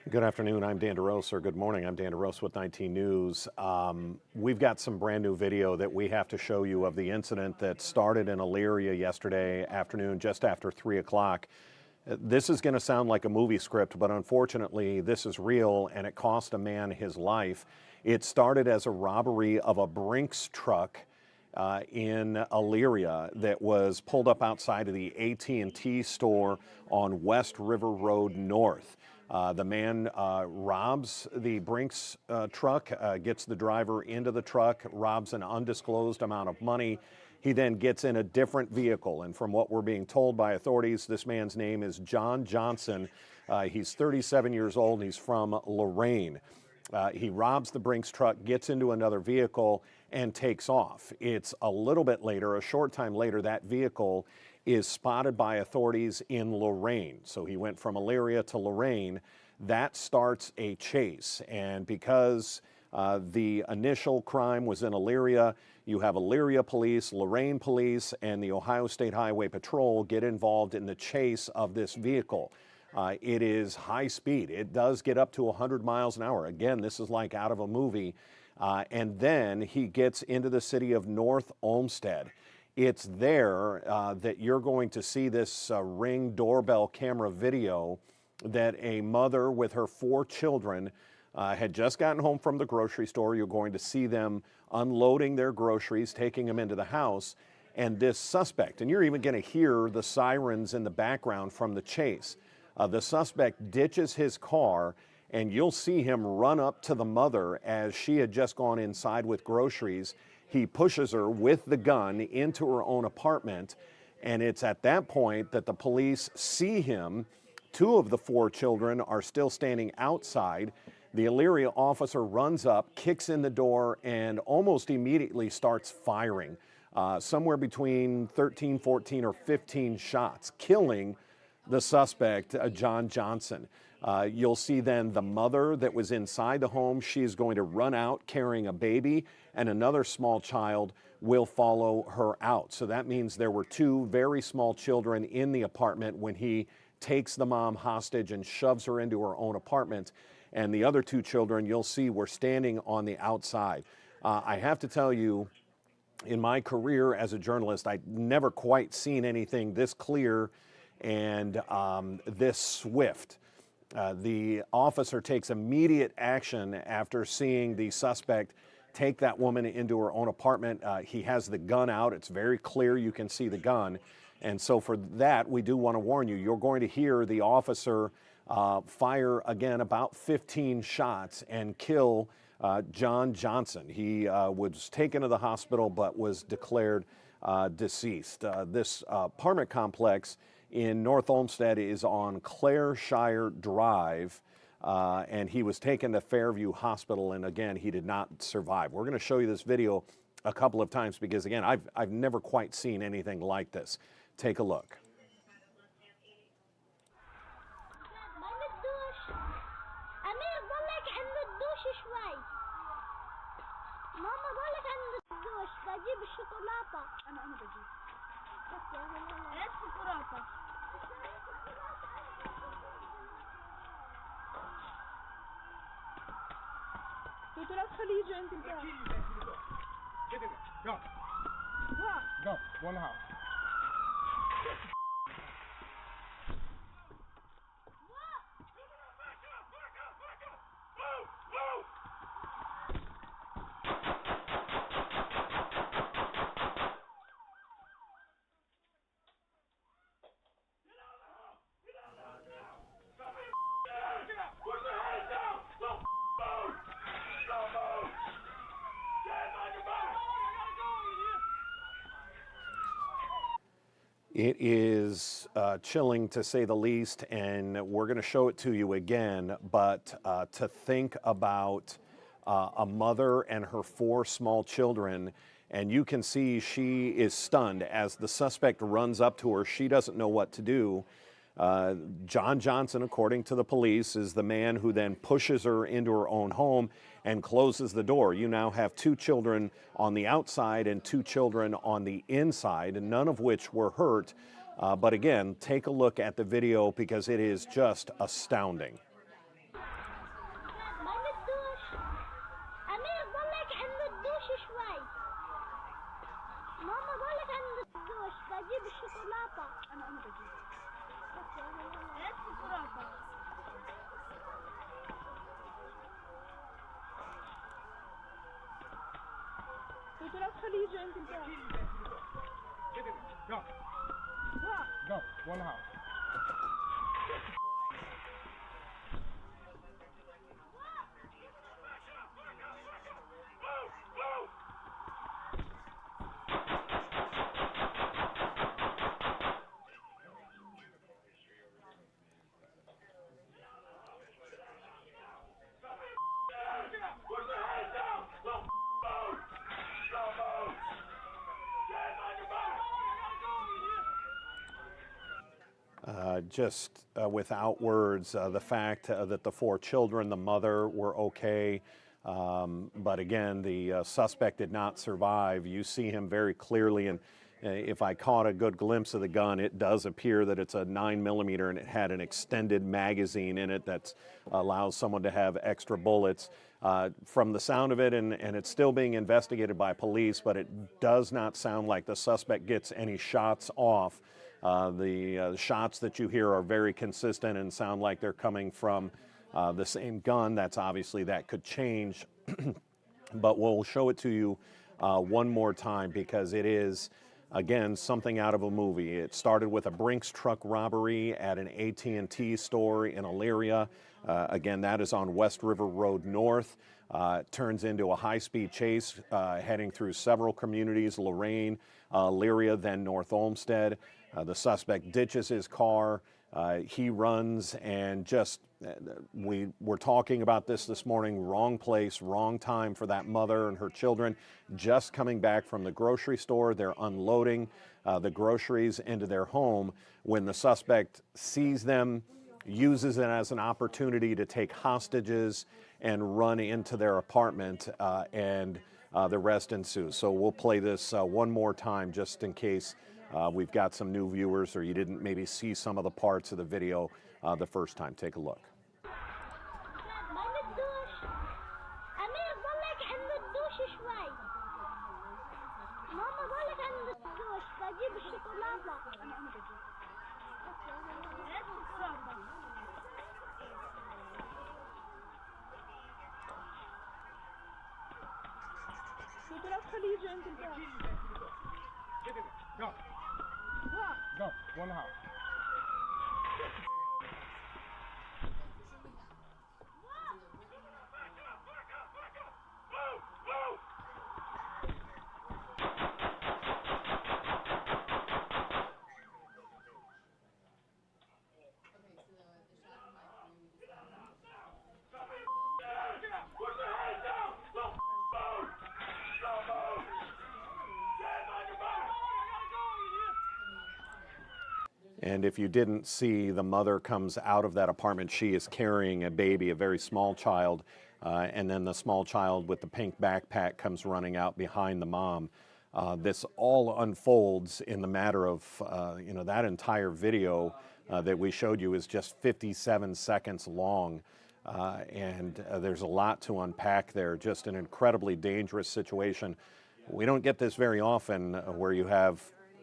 Good afternoon, I'm Dan DeRose, or good morning, I'm Dan DeRose with 19 News. We've got some brand new video that we have to show you of the incident that started in Elyria yesterday afternoon, just after 3 o'clock. This is going to sound like a movie script, but unfortunately this is real and it cost a man his life. It started as a robbery of a Brinks truck in Elyria that was pulled up outside of the AT&T store on West River Road North. The man robs the Brinks truck, gets the driver into the truck, robs an undisclosed amount of money. He then gets in a different vehicle, and from what we're being told by authorities, this man's name is John Johnson. He's 37 years old, and he's from Lorain. He robs the Brinks truck, gets into another vehicle, and takes off. It's a little bit later, a short time later, that vehicle is spotted by authorities in Lorain. So he went from Elyria to Lorain. That starts a chase, and because the initial crime was in Elyria, you have Elyria police, Lorain police, and the Ohio State Highway Patrol get involved in the chase of this vehicle. It is high speed. It does get up to 100 miles an hour. Again, this is like out of a movie. And then he gets into the city of North Olmsted. It's there that you're going to see this Ring doorbell camera video that a mother with her 4 children had just gotten home from the grocery store. You're going to see them unloading their groceries, taking them into the house, and this suspect, and you're even going to hear the sirens in the background from the chase. The suspect ditches his car, and you'll see him run up to the mother as she had just gone inside with groceries. He pushes her with the gun into her own apartment, and it's at that point that the police see him. 2 of the 4 children are still standing outside. The Elyria officer runs up, kicks in the door, and almost immediately starts firing. Somewhere between 13, 14, or 15 shots, killing the suspect, John Johnson. You'll see then the mother that was inside the home. She's going to run out carrying a baby, and another small child will follow her out. So that means there were 2 very small children in the apartment when he takes the mom hostage and shoves her into her own apartment. And the other 2 children, you'll see, were standing on the outside. I have to tell you, in my career as a journalist, I've never quite seen anything this clear and this swift. The officer takes immediate action after seeing the suspect take that woman into her own apartment. He has the gun out. It's very clear. You can see the gun. And so for that, we do want to warn you, you're going to hear the officer fire again about 15 shots and kill John Johnson. He was taken to the hospital but was declared deceased. This apartment complex in North Olmsted is on Clareshire Drive, and he was taken to Fairview Hospital, and again, he did not survive. We're going to show you this video a couple of times because, again, I've never quite seen anything like this. Take a look. Go, go in the house. It is chilling, to say the least, and we're going to show it to you again, but to think about a mother and her 4 small children, and you can see she is stunned as the suspect runs up to her. She doesn't know what to do. John Johnson, according to the police, is the man who then pushes her into her own home and closes the door. You now have 2 children on the outside and 2 children on the inside, none of which were hurt. But again, take a look at the video because it is just astounding. Go. Go. One house. Just without words, the fact that the 4 children, the mother, were okay, but again, the suspect did not survive. You see him very clearly, and if I caught a good glimpse of the gun, it does appear that it's a 9mm, and it had an extended magazine in it that allows someone to have extra bullets. From the sound of it, and it's still being investigated by police, but it does not sound like the suspect gets any shots off. The shots that you hear are very consistent and sound like they're coming from the same gun. That could change, but we'll show it to you one more time because it is, again, something out of a movie. It started with a Brinks truck robbery at an AT&T store in Elyria. Again, that is on West River Road North. It turns into a high-speed chase heading through several communities, Lorraine, Elyria, then North Olmsted. The suspect ditches his car. He runs, and just, we were talking about this morning, wrong place, wrong time for that mother and her children. Just coming back from the grocery store, they're unloading the groceries into their home when the suspect sees them, uses it as an opportunity to take hostages and run into their apartment, and the rest ensues. So we'll play this one more time just in case we've got some new viewers or you didn't maybe see some of the parts of the video the first time. Take a look. Go. Go. One house. And if you didn't see, the mother comes out of that apartment. She is carrying a baby, a very small child, and then the small child with the pink backpack comes running out behind the mom. This all unfolds in the matter of, that entire video that we showed you is just 57 seconds long. And there's a lot to unpack there, just an incredibly dangerous situation. We don't get this very often where you have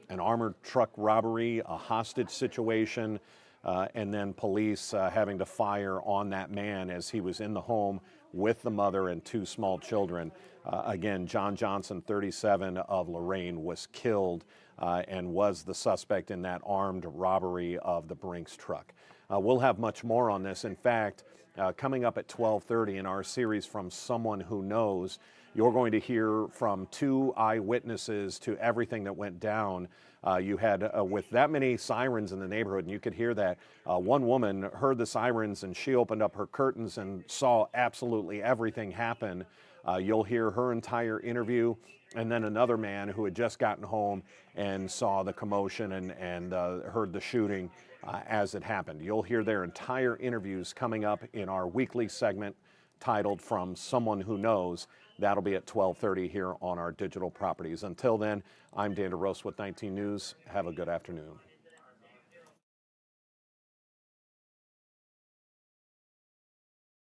an armored truck robbery, a hostage situation, and then police having to fire on that man as he was in the home with the mother and 2 small children. Again, John Johnson, 37, of Lorraine, was killed and was the suspect in that armed robbery of the Brinks truck. We'll have much more on this. In fact, coming up at 12:30 in our series From Someone Who Knows, you're going to hear from 2 eyewitnesses to everything that went down. You had, with that many sirens in the neighborhood, and you could hear that, one woman heard the sirens and she opened up her curtains and saw absolutely everything happen. You'll hear her entire interview, and then another man who had just gotten home and saw the commotion and heard the shooting as it happened. You'll hear their entire interviews coming up in our weekly segment titled From Someone Who Knows. That'll be at 12:30 here on our digital properties. Until then, I'm Dan DeRose with 19 News. Have a good afternoon.